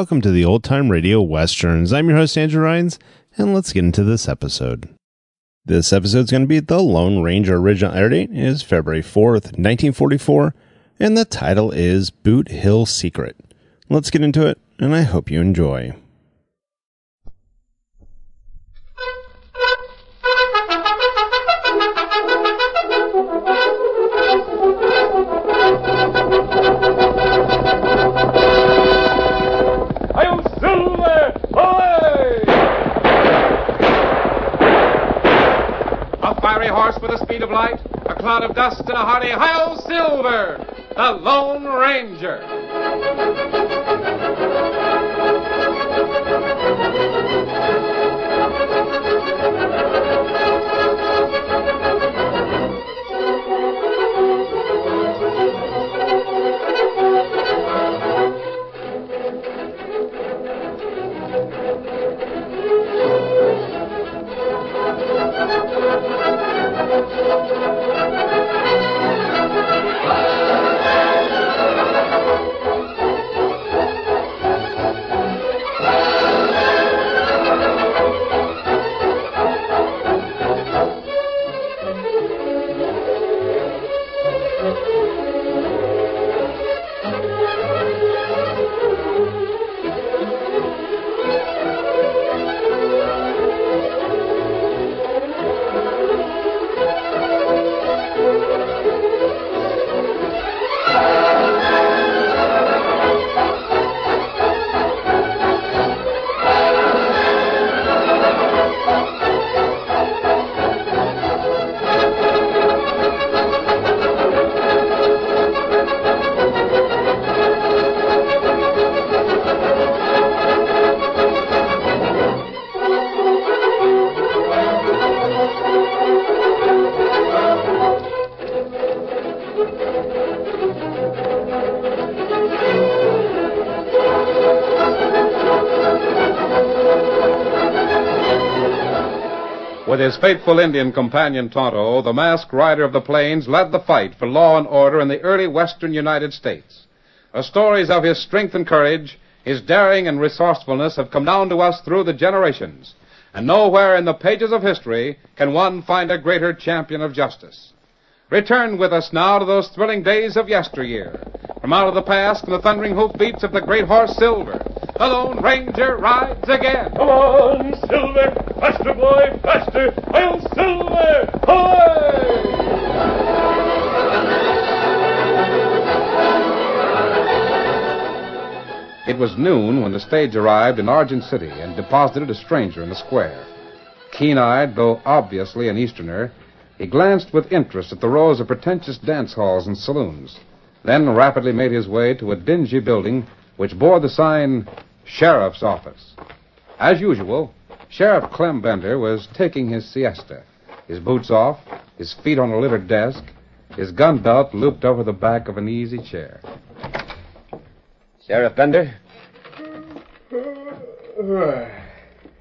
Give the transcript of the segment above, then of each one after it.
welcome to the Old Time Radio Westerns. I'm your host, Andrew Rhynes, and let's get into this episode. This episode's going to be The Lone Ranger. Original air date is February 4th, 1944, and the title is Boot Hill Secret. Let's get into it, and I hope you enjoy. With the speed of light, a cloud of dust, and a hearty "Hi-Yo Silver!" The Lone Ranger. With his faithful Indian companion Tonto, the masked rider of the plains led the fight for law and order in the early western United States. The stories of his strength and courage, his daring and resourcefulness have come down to us through the generations, and nowhere in the pages of history can one find a greater champion of justice. Return with us now to those thrilling days of yesteryear. From out of the past come the thundering hoofbeats of the great horse Silver. The Lone Ranger rides again. Come on, Silver! Faster, boy, faster! I'll Silver! Away! It was noon when the stage arrived in Argent City and deposited a stranger in the square. Keen-eyed, though obviously an Easterner, he glanced with interest at the rows of pretentious dance halls and saloons, then rapidly made his way to a dingy building which bore the sign, Sheriff's Office. As usual, Sheriff Clem Bender was taking his siesta, his boots off, his feet on a littered desk, his gun belt looped over the back of an easy chair. Sheriff Bender?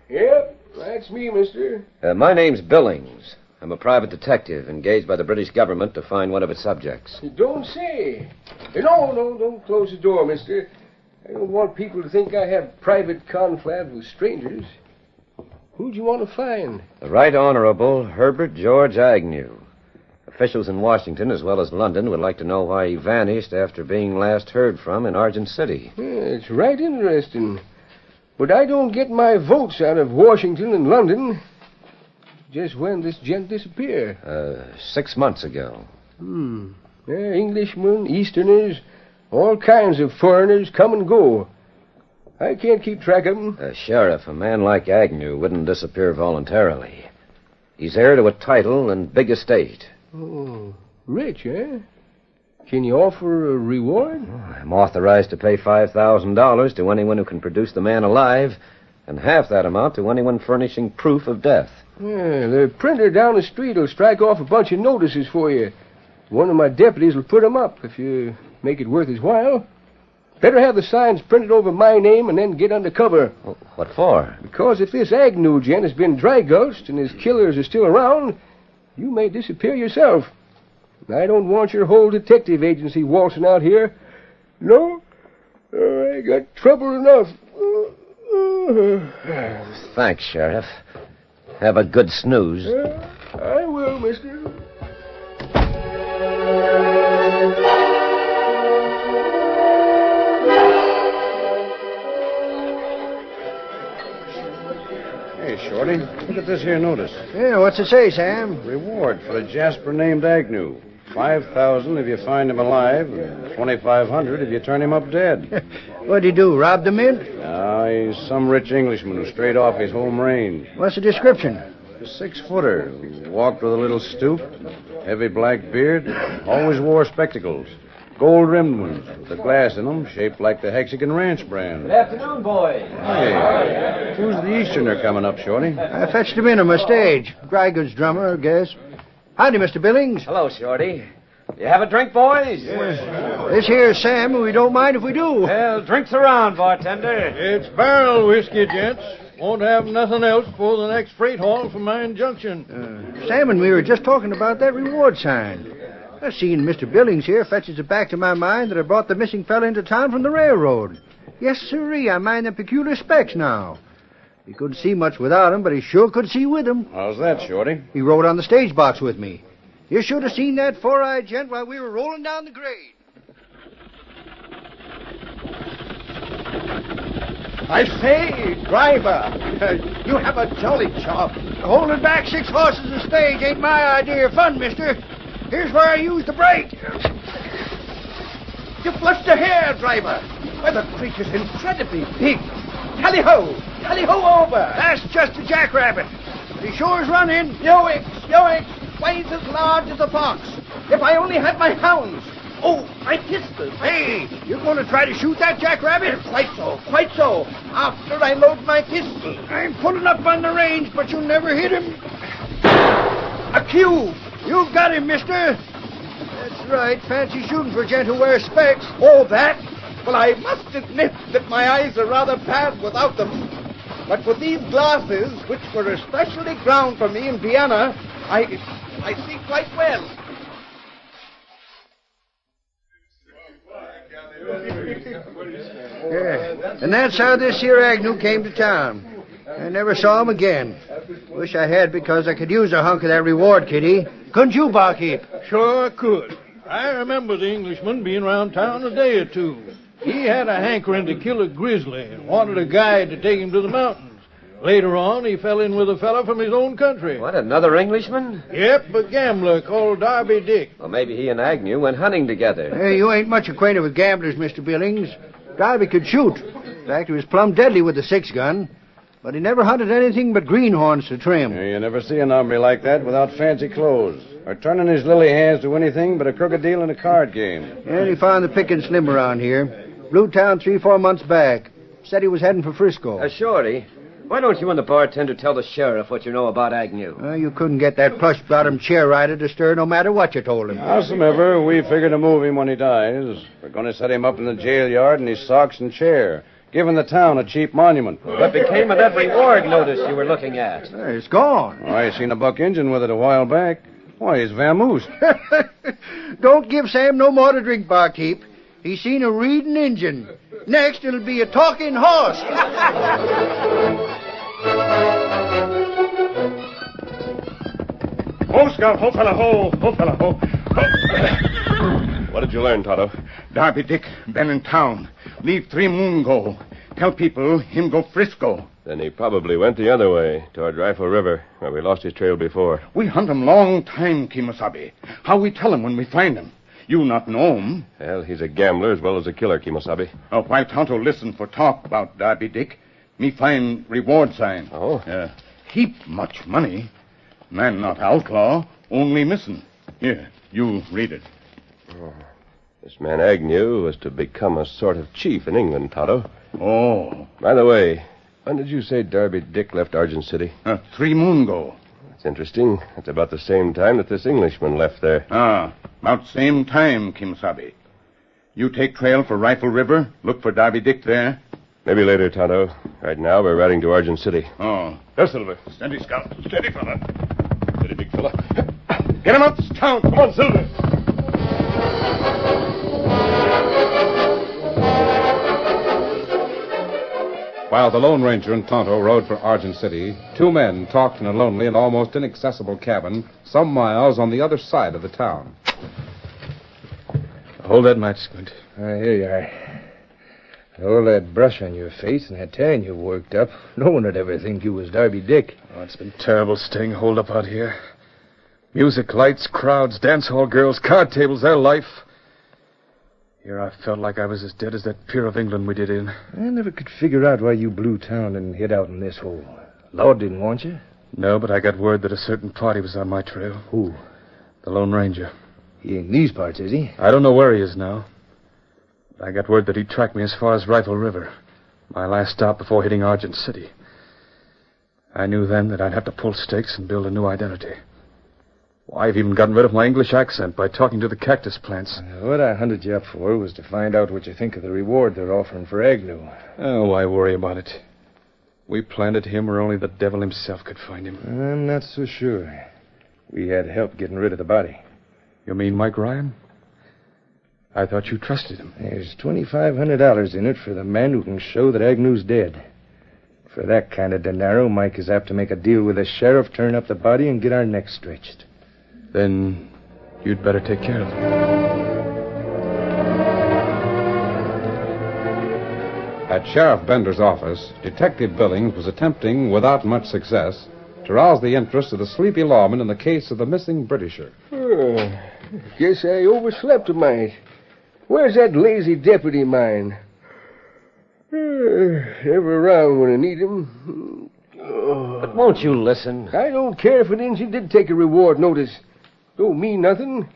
Yep, that's me, mister. My name's Billings. I'm a private detective engaged by the British government to find one of its subjects. You don't say. No, don't close the door, mister. I don't want people to think I have private confab with strangers. Who'd you want to find? The Right Honorable Herbert George Agnew. Officials in Washington as well as London would like to know why he vanished after being last heard from in Argent City. Yeah, it's right interesting. But I don't get my votes out of Washington and London. Just when this gent disappeared? 6 months ago. Yeah, Englishmen, Easterners, all kinds of foreigners come and go. I can't keep track of them. Sheriff, a man like Agnew wouldn't disappear voluntarily. He's heir to a title and big estate. Oh, rich, eh? Can you offer a reward? I'm authorized to pay $5,000 to anyone who can produce the man alive, and half that amount to anyone furnishing proof of death. Yeah, the printer down the street will strike off a bunch of notices for you. One of my deputies will put them up if you make it worth his while. Better have the signs printed over my name and then get under cover. Well, what for? Because if this Agnew gent has been dry-gulched and his killers are still around, you may disappear yourself. I don't want your whole detective agency waltzing out here. No, I got trouble enough Thanks, Sheriff. Have a good snooze. I will, mister. Hey, Shorty, look at this here notice. Yeah, what's it say, Sam? Reward for a Jasper named Agnew. 5,000 if you find him alive, and 2,500 if you turn him up dead. What'd he do, rob the mint? He's some rich Englishman who strayed off his home range. What's the description? A 6-footer. Walked with a little stoop, heavy black beard, always wore spectacles. Gold-rimmed ones, with a glass in them, shaped like the Hexagon Ranch brand. Good afternoon, boys. Hey, who's the Easterner coming up, Shorty? I fetched him in on my stage. Dry goods drummer, I guess. Howdy, Mr. Billings. Hello, Shorty. You have a drink, boys? This here's Sam, and we don't mind if we do. Well, drinks around, bartender. It's barrel whiskey, gents. Won't have nothing else for the next freight haul from my injunction. Sam and me were just talking about that reward sign. I seen Mr. Billings here fetches it back to my mind that I brought the missing fella into town from the railroad. Yes, sirree, I mind them peculiar specs now. He couldn't see much without him, but he sure could see with him. How's that, Shorty? He rode on the stage box with me. You should have seen that four-eyed gent while we were rolling down the grade. I say, driver, you have a jolly job. Holding back 6 horses a stage ain't my idea of fun, mister. Here's where I use the brake. You flushed a hair, driver. Why, the creature's incredibly big. Tally-ho! Tally-ho over! That's just a jackrabbit. But he sure is running. Yoicks! Yoicks! Why, he's as large as a fox. If I only had my hounds. Oh, my pistols. Hey, you're going to try to shoot that jackrabbit? Quite so, quite so. After I load my pistol. I'm pulling up on the range, but you'll never hit him. A cue. You've got him, mister. That's right. Fancy shooting for a gent who wears specs. Oh, that? Well, I must admit that my eyes are rather bad without them. But with these glasses, which were especially ground for me in Vienna, I see quite well. Yeah. And that's how this here Agnew came to town. I never saw him again. Wish I had, because I could use a hunk of that reward, Kitty. Couldn't you, barkeep? Sure I could. I remember the Englishman being around town a day or two. He had a hankering to kill a grizzly and wanted a guide to take him to the mountains. Later on, he fell in with a fellow from his own country. What, another Englishman? Yep, a gambler called Darby Dick. Well, maybe he and Agnew went hunting together. Hey, you ain't much acquainted with gamblers, Mr. Billings. Darby could shoot. In fact, he was plumb deadly with the 6-gun. But he never hunted anything but greenhorns to trim. Yeah, you never see an hombre like that without fancy clothes, or turning his lily hands to anything but a crooked deal in a card game. And he found the picking slim around here. Blew town 3-4 months back. Said he was heading for Frisco. Shorty, why don't you and the bartender tell the sheriff what you know about Agnew? You couldn't get that plush-bottomed chair rider to stir no matter what you told him. Howsoever, we figure to move him when he dies. We're going to set him up in the jail yard in his socks and chair, giving the town a cheap monument. What became of that reward notice you were looking at? It's gone. I seen a buck Injun with it a while back. Why, he's vamoosed. Don't give Sam no more to drink, barkeep. He's seen a reading Injun. Next, it'll be a talking horse. Ho, Scout, ho, fella, ho, ho, fella, ho. What did you learn, Tonto? Darby Dick been in town. Leave 3 moon go. Tell people him go Frisco. Then he probably went the other way, toward Rifle River, where we lost his trail before. We hunt him long time, Kimosabe. How we tell him when we find him? You not know him. Well, he's a gambler as well as a killer, Kimosabe. While Tonto listen for talk about Darby Dick, me find reward sign. Oh? Heap much money. Man not outlaw, only missing. Here, you read it. Oh. This man Agnew was to become a sort of chief in England, Tonto. Oh. By the way, when did you say Darby Dick left Argent City? 3 moon go. That's interesting. That's about the same time that this Englishman left there. About same time, Kimosabe. You take trail for Rifle River, look for Darby Dick there. Maybe later, Tonto. Right now, we're riding to Argent City. Oh. There, Silver. Steady, Scout. Steady, fella. Steady, big fella. Get him up, Scout. Come on, Silver. While the Lone Ranger and Tonto rode for Argent City, two men talked in a lonely and almost inaccessible cabin some miles on the other side of the town. Hold that match, Squint. Here you are. All that brush on your face and that tan you worked up, no one would ever think you was Darby Dick. Oh, it's been terrible staying holed up out here. Music, lights, crowds, dance hall girls, card tables, their life. Here I felt like I was as dead as that pier of England we did in. I never could figure out why you blew town and hid out in this hole. Lord didn't want you? No, but I got word that a certain party was on my trail. Who? The Lone Ranger. He ain't in these parts, is he? I don't know where he is now. I got word that he tracked me as far as Rifle River, my last stop before hitting Argent City. I knew then that I'd have to pull stakes and build a new identity. Well, I've even gotten rid of my English accent by talking to the cactus plants. What I hunted you up for was to find out what you think of the reward they're offering for Agnew. Oh, why worry about it? We planted him where only the devil himself could find him. I'm not so sure. We had help getting rid of the body. You mean Mike Ryan? I thought you trusted him. There's $2,500 in it for the man who can show that Agnew's dead. For that kind of dinero, Mike is apt to make a deal with the sheriff, turn up the body, and get our necks stretched. Then you'd better take care of him. At Sheriff Bender's office, Detective Billings was attempting, without much success, to rouse the interest of the sleepy lawman in the case of the missing Britisher. Guess I overslept tonight. Where's that lazy deputy of mine? Never around when I need him. But won't you listen? I don't care if an Injun did take a reward notice. Don't mean nothing.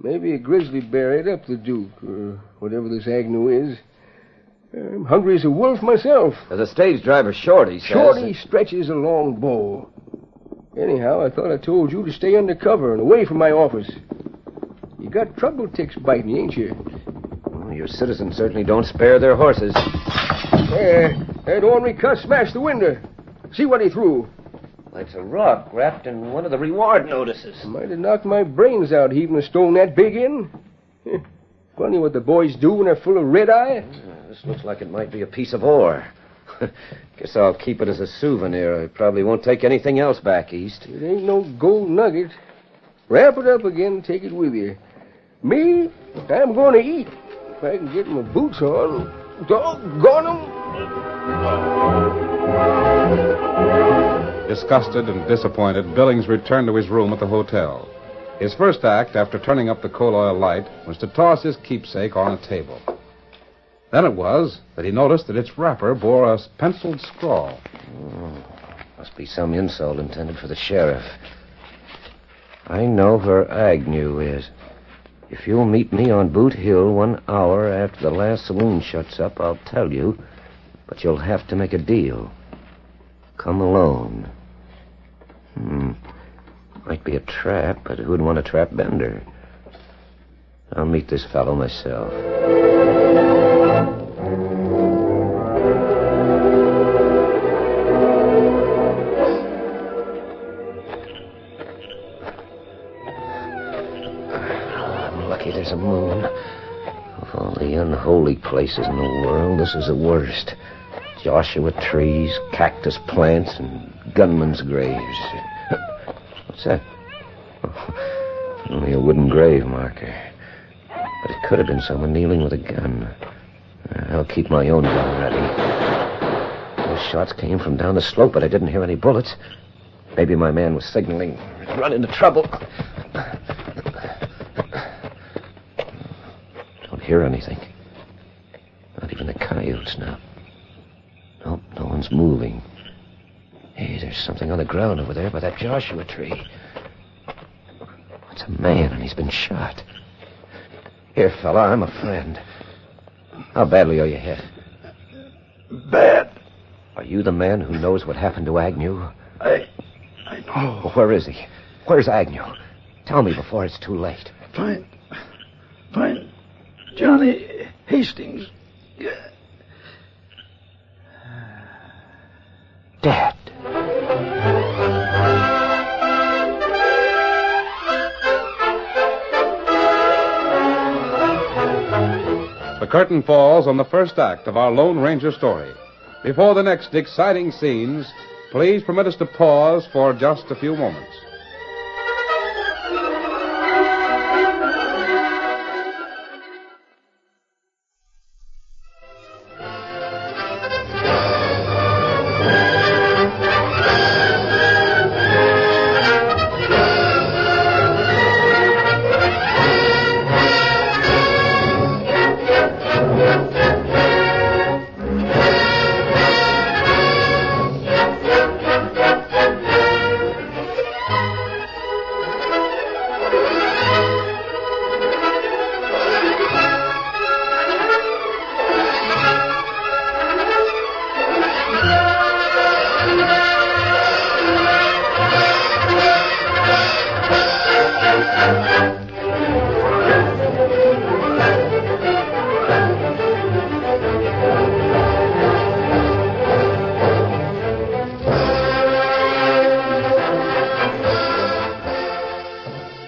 Maybe a grizzly bear ate up the Duke, or whatever this Agnew is. I'm hungry as a wolf myself. The stage driver, Shorty, says... Shorty stretches a long bow. Anyhow, I thought I told you to stay under cover and away from my office. You got trouble ticks biting you, ain't you? Well, your citizens certainly don't spare their horses. That ornery cuss smashed the window. See what he threw. It's a rock wrapped in one of the reward notices. Might have knocked my brains out heaving a stone that big in. Funny what the boys do when they're full of red-eye. This looks like it might be a piece of ore. Guess I'll keep it as a souvenir. I probably won't take anything else back east. It ain't no gold nugget. Wrap it up again and take it with you. Me, I'm going to eat. If I can get my boots on. Doggone 'em. Disgusted and disappointed, Billings returned to his room at the hotel. His first act, after turning up the coal oil light, was to toss his keepsake on a table. Then it was that he noticed that its wrapper bore a penciled scrawl. Must be some insult intended for the sheriff. I know where Agnew is. If you'll meet me on Boot Hill 1 hour after the last saloon shuts up, I'll tell you. But you'll have to make a deal. Come alone. Might be a trap, but who'd want to trap Bender? I'll meet this fellow myself. I'm lucky there's a moon. Of all the unholy places in the world, this is the worst. Joshua trees, cactus plants, and gunmen's graves. What's that? Oh, only a wooden grave marker. But it could have been someone kneeling with a gun. I'll keep my own gun ready. Those shots came from down the slope, but I didn't hear any bullets. Maybe my man was signaling. Run into trouble. Don't hear anything. Not even the coyotes now. Nope, no one's moving. Hey, there's something on the ground over there by that Joshua tree. It's a man, and he's been shot. Here, fella, I'm a friend. How badly are you hit? Bad. Are you the man who knows what happened to Agnew? I know. Well, where is he? Where's Agnew? Tell me before it's too late. Find Johnny Hastings. Dead. The curtain falls on the first act of our Lone Ranger story. Before the next exciting scenes, please permit us to pause for just a few moments.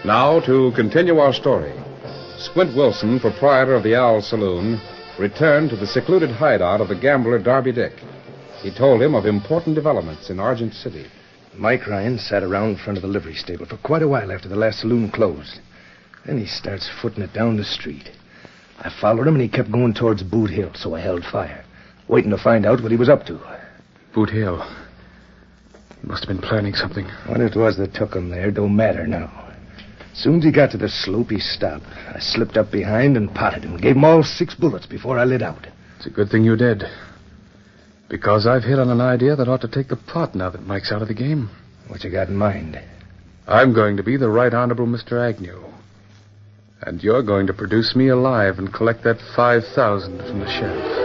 Now, to continue our story. Squint Wilson, proprietor of the Owl Saloon, returned to the secluded hideout of the gambler Darby Dick. He told him of important developments in Argent City. Mike Ryan sat around in front of the livery stable for quite a while after the last saloon closed. Then he starts footing it down the street. I followed him, and he kept going towards Boot Hill, so I held fire, waiting to find out what he was up to. Boot Hill. He must have been planning something. What it was that took him there don't matter now. Soon as he got to the slope, he stopped. I slipped up behind and potted him. Gave him all 6 bullets before I lit out. It's a good thing you did. Because I've hit on an idea that ought to take the pot now that Mike's out of the game. What you got in mind? I'm going to be the Right Honorable Mr. Agnew. And you're going to produce me alive and collect that $5,000 from the sheriff.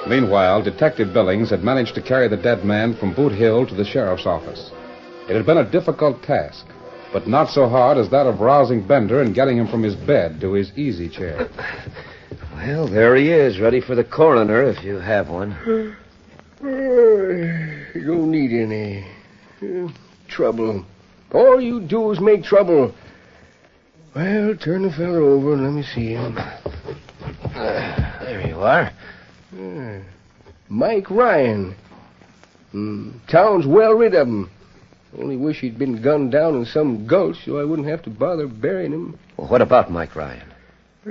Meanwhile, Detective Billings had managed to carry the dead man from Boot Hill to the sheriff's office. It had been a difficult task, but not so hard as that of rousing Bender and getting him from his bed to his easy chair. Well, there he is, ready for the coroner if you have one. You don't need any trouble. All you do is make trouble. Well, turn the fella over and let me see him. There you are. Mike Ryan. Town's well rid of him. Only wish he'd been gunned down in some gulch so I wouldn't have to bother burying him. Well, what about Mike Ryan? He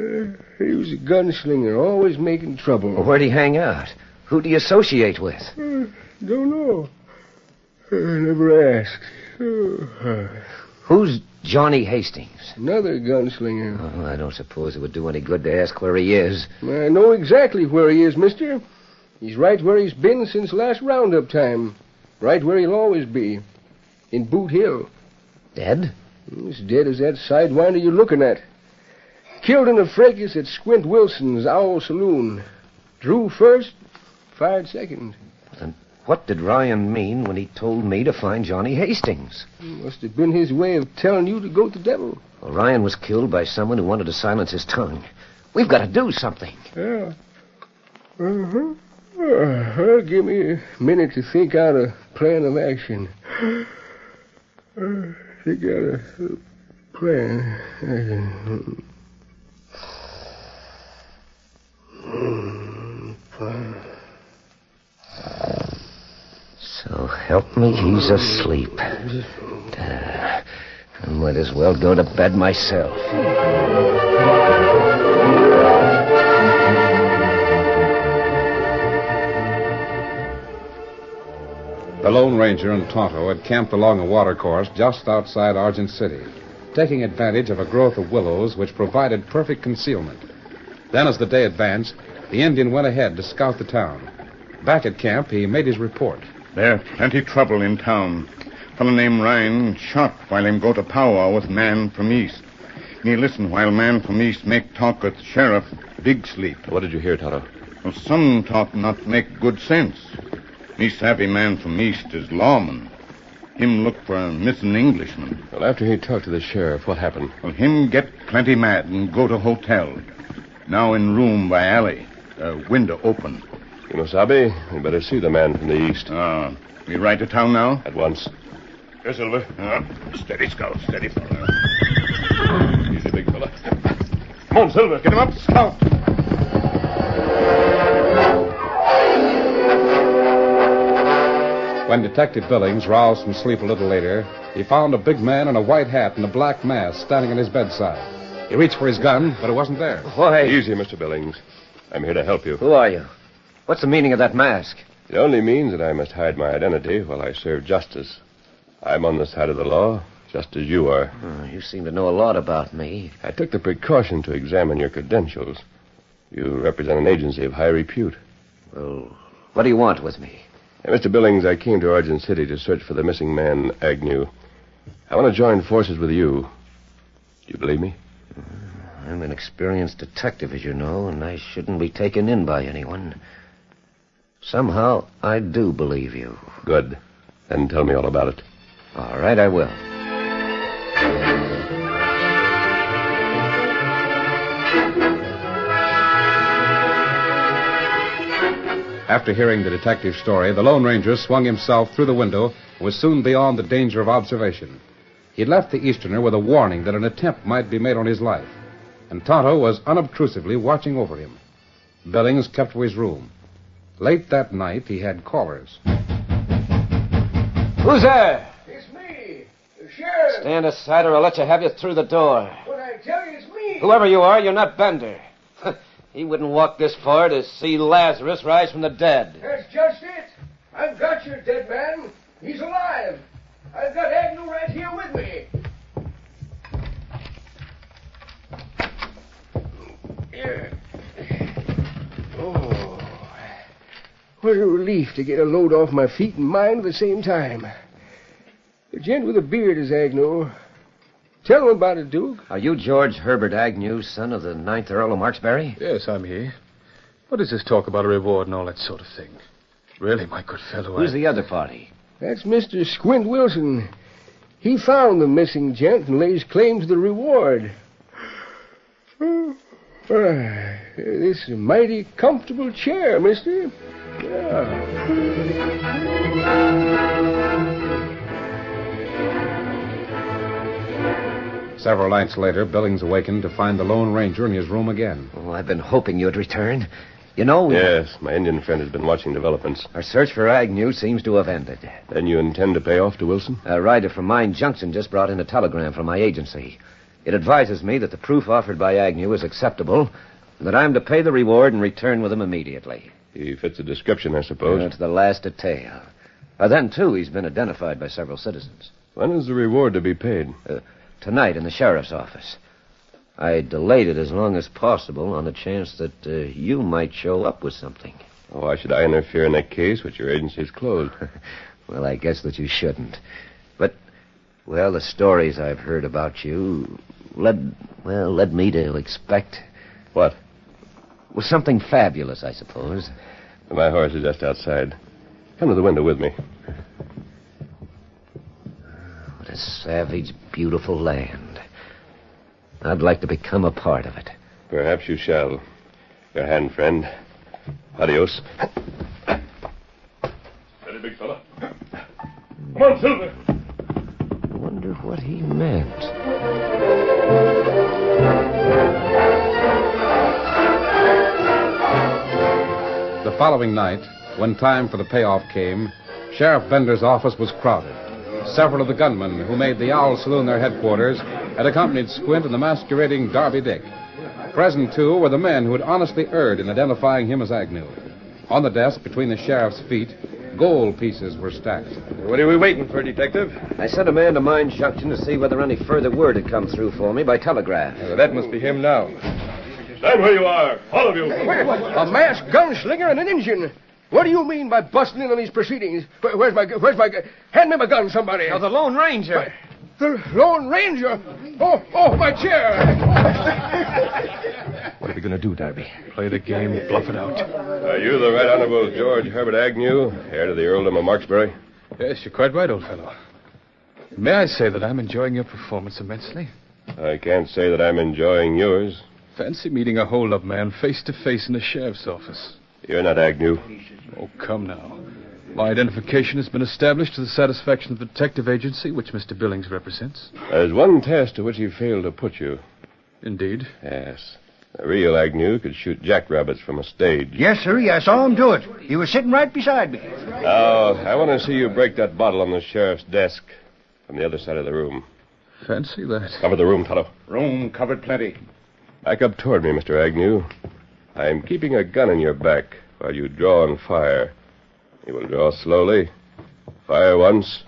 was a gunslinger, always making trouble. Well, where'd he hang out? Who'd he associate with? Don't know. I never asked. Who's Johnny Hastings? Another gunslinger. Oh, I don't suppose it would do any good to ask where he is. I know exactly where he is, mister. He's right where he's been since last roundup time. Right where he'll always be. In Boot Hill. Dead? As dead as that sidewinder you're looking at. Killed in a fracas at Squint Wilson's Owl Saloon. Drew first, fired second. Then what did Ryan mean when he told me to find Johnny Hastings? Must have been his way of telling you to go to the devil. Well, Ryan was killed by someone who wanted to silence his tongue. We've got to do something. Yeah. Give me a minute to think out a plan of action. Think out a plan. So help me, he's asleep. I might as well go to bed myself. The Lone Ranger and Tonto had camped along a watercourse just outside Argent City, taking advantage of a growth of willows which provided perfect concealment. Then, as the day advanced, the Indian went ahead to scout the town. Back at camp, he made his report. There's plenty trouble in town. Fellow named Ryan shot while him go to powwow with man from east. Me listen while man from east make talk with sheriff, big sleep. What did you hear, Tonto? Well, some talk not make good sense. Me savvy man from east is lawman. Him look for a missing Englishman. Well, after he talked to the sheriff, what happened? Well, him get plenty mad and go to hotel. Now in room by alley. Window open. Kimosabe, we better see the man from the east. We ride to town now? At once. Here, Silver. Steady, Scout. Steady, fella. you, big fella. Come on, Silver. Get him up, scout. When Detective Billings roused from sleep a little later, he found a big man in a white hat and a black mask standing at his bedside. He reached for his gun, but it wasn't there. Why? Easy, Mr. Billings. I'm here to help you. Who are you? What's the meaning of that mask? It only means that I must hide my identity while I serve justice. I'm on the side of the law, just as you are. Oh, you seem to know a lot about me. I took the precaution to examine your credentials. You represent an agency of high repute. Well, what do you want with me? Hey, Mr. Billings, I came to Argent City to search for the missing man, Agnew. I want to join forces with you. Do you believe me? I'm an experienced detective, as you know, and I shouldn't be taken in by anyone. Somehow, I do believe you. Good. Then tell me all about it. All right, I will. After hearing the detective's story, the Lone Ranger swung himself through the window and was soon beyond the danger of observation. He'd left the Easterner with a warning that an attempt might be made on his life, and Tonto was unobtrusively watching over him. Billings kept to his room. Late that night, he had callers. Who's there? It's me, the sheriff. Stand aside or I'll let you have you through the door. What I tell you, it's me. Whoever you are, you're not Bender. He wouldn't walk this far to see Lazarus rise from the dead. That's just it. I've got your dead man. He's alive. I've got Agnew right here with me. Here. Oh. What a relief to get a load off my feet and mind at the same time. The gent with the beard is Agnew. Tell him about it, Duke. Are you George Herbert Agnew, son of the 9th Earl of Marksbury? Yes, I'm he. What is this talk about a reward and all that sort of thing? Really, my good fellow, Who's the other party? That's Mr. Squint Wilson. He found the missing gent and lays claim to the reward. This is a mighty comfortable chair, mister. Yeah. Several nights later, Billings awakened to find the Lone Ranger in his room again. Oh, I've been hoping you'd return. You know... Yes, my Indian friend has been watching developments. Our search for Agnew seems to have ended. Then you intend to pay off to Wilson? A rider from Mine Junction just brought in a telegram from my agency. It advises me that the proof offered by Agnew is acceptable, and that I'm to pay the reward and return with him immediately. He fits the description, I suppose. To the last detail. Then, too, he's been identified by several citizens. When is the reward to be paid? Tonight in the sheriff's office. I delayed it as long as possible on the chance that you might show up with something. Oh, why should I interfere in that case which your agency is closed? Well, I guess that you shouldn't. But, well, the stories I've heard about you led me to expect... What? Well, something fabulous, I suppose. My horse is just outside. Come to the window with me. What a savage, beautiful land. I'd like to become a part of it. Perhaps you shall. Your hand, friend. Adios. Steady, big fella. Come on, Silver. I wonder what he meant. The following night, when time for the payoff came, Sheriff Bender's office was crowded. Several of the gunmen who made the Owl Saloon their headquarters had accompanied Squint and the masquerading Darby Dick. Present, too, were the men who had honestly erred in identifying him as Agnew. On the desk between the sheriff's feet, gold pieces were stacked. What are we waiting for, Detective? I sent a man to Mine Junction to see whether any further word had come through for me by telegraph. Well, that must be him now. Stand where you are, all of you. A masked gunslinger and an Indian. What do you mean by busting in on these proceedings? Where's my gun? Hand me my gun, somebody. Now, the Lone Ranger. The Lone Ranger? Oh, my chair. What are we going to do, Darby? Play the game, bluff it out. Are you the Right Honorable George Herbert Agnew, heir to the Earldom of Marksbury? Yes, you're quite right, old fellow. May I say that I'm enjoying your performance immensely? I can't say that I'm enjoying yours. Fancy meeting a hold-up man face to face in the sheriff's office. You're not Agnew. Oh, come now. My identification has been established to the satisfaction of the detective agency which Mr. Billings represents. There's one test to which he failed to put you. Indeed? Yes. The real Agnew could shoot jackrabbits from a stage. Yes, sir. I saw him do it. He was sitting right beside me. Now, I want to see you break that bottle on the sheriff's desk from the other side of the room. Fancy that. Cover the room, Tonto. Room covered plenty. Back up toward me, Mr. Agnew. I'm keeping a gun in your back while you draw and fire. You will draw slowly, fire once,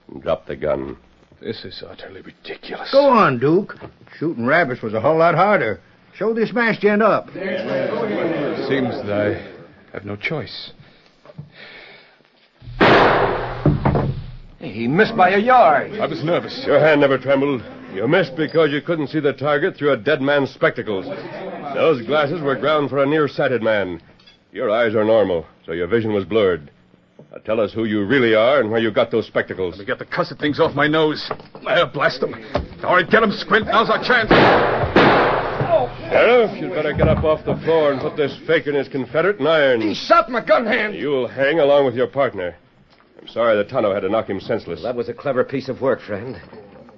and drop the gun. This is utterly ridiculous. Go on, Duke. Shooting rabbits was a whole lot harder. Show this masked gent up. It seems that I have no choice. He missed by a yard. I was nervous. Your hand never trembled. You missed because you couldn't see the target through a dead man's spectacles. Those glasses were ground for a nearsighted man. Your eyes are normal, so your vision was blurred. Now tell us who you really are and where you got those spectacles. Let me get the cussed things off my nose. I'll blast them. All right, get him, Squint. Now's our chance. Sheriff, you'd better get up off the floor and put this faker and his confederate in irons. He shot my gun hand. You'll hang along with your partner. I'm sorry that Tonto had to knock him senseless. That was a clever piece of work, friend.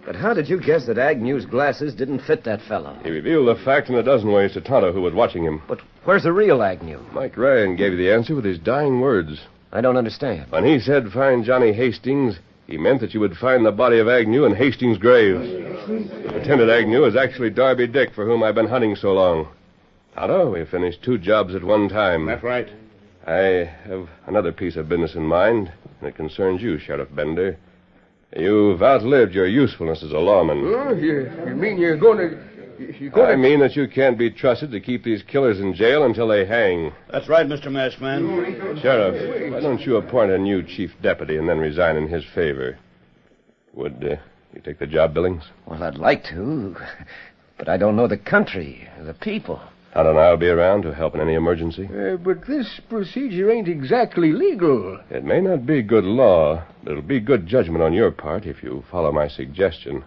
But how did you guess that Agnew's glasses didn't fit that fellow? He revealed the fact in a dozen ways to Tonto, who was watching him. But where's the real Agnew? Mike Ryan gave you the answer with his dying words. I don't understand. When he said find Johnny Hastings, he meant that you would find the body of Agnew in Hastings' grave. The pretended Agnew is actually Darby Dick, for whom I've been hunting so long. Tonto, we finished 2 jobs at one time. That's right. I have another piece of business in mind, and it concerns you, Sheriff Bender. You've outlived your usefulness as a lawman. Oh, you mean you're going to... I mean that you can't be trusted to keep these killers in jail until they hang. That's right, Mr. Masked Man. Sheriff, why don't you appoint a new chief deputy and then resign in his favor? Would you take the job, Billings? Well, I'd like to, but I don't know the country, the people. Todd and I'll be around to help in any emergency. But this procedure ain't exactly legal. It may not be good law, but it'll be good judgment on your part if you follow my suggestion.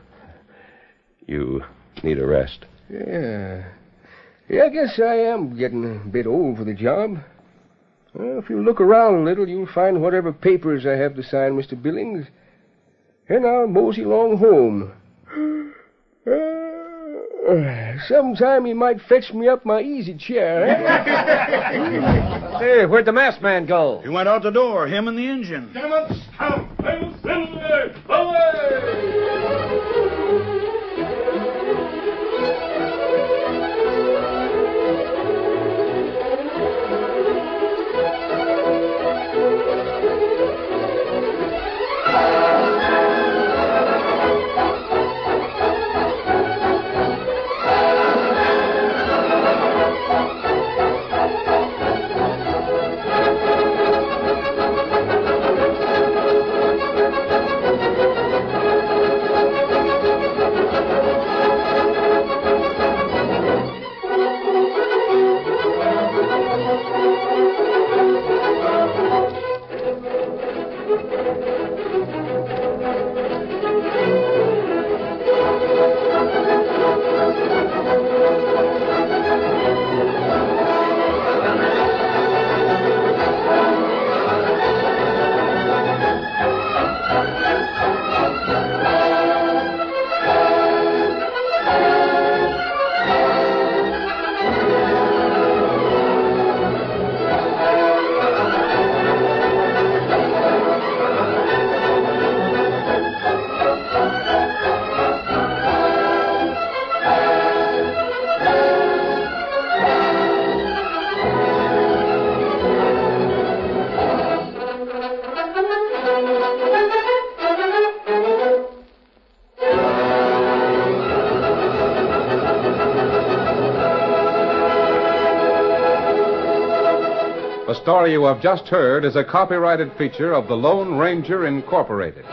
You need a rest. Yeah, I guess I am getting a bit old for the job. Well, if you look around a little, you'll find whatever papers I have to sign, Mr. Billings. And I'll mosey along home. Sometime you might fetch me up my easy chair, eh? Hey, where'd the masked man go? He went out the door, him and the engine. The story you have just heard is a copyrighted feature of the Lone Ranger Incorporated.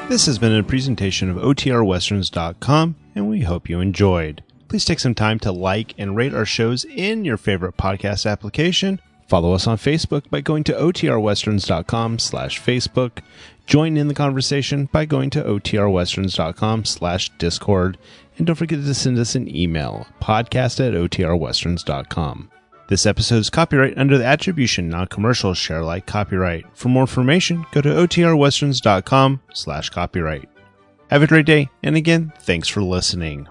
This has been a presentation of OTRWesterns.com, and we hope you enjoyed. Please take some time to like and rate our shows in your favorite podcast application. Follow us on Facebook by going to OTRWesterns.com/Facebook. Join in the conversation by going to otrwesterns.com/discord, and don't forget to send us an email, podcast@otrwesterns.com. This episode is copyright under the attribution, non-commercial, share alike copyright. For more information, go to otrwesterns.com/copyright. Have a great day, and again, thanks for listening.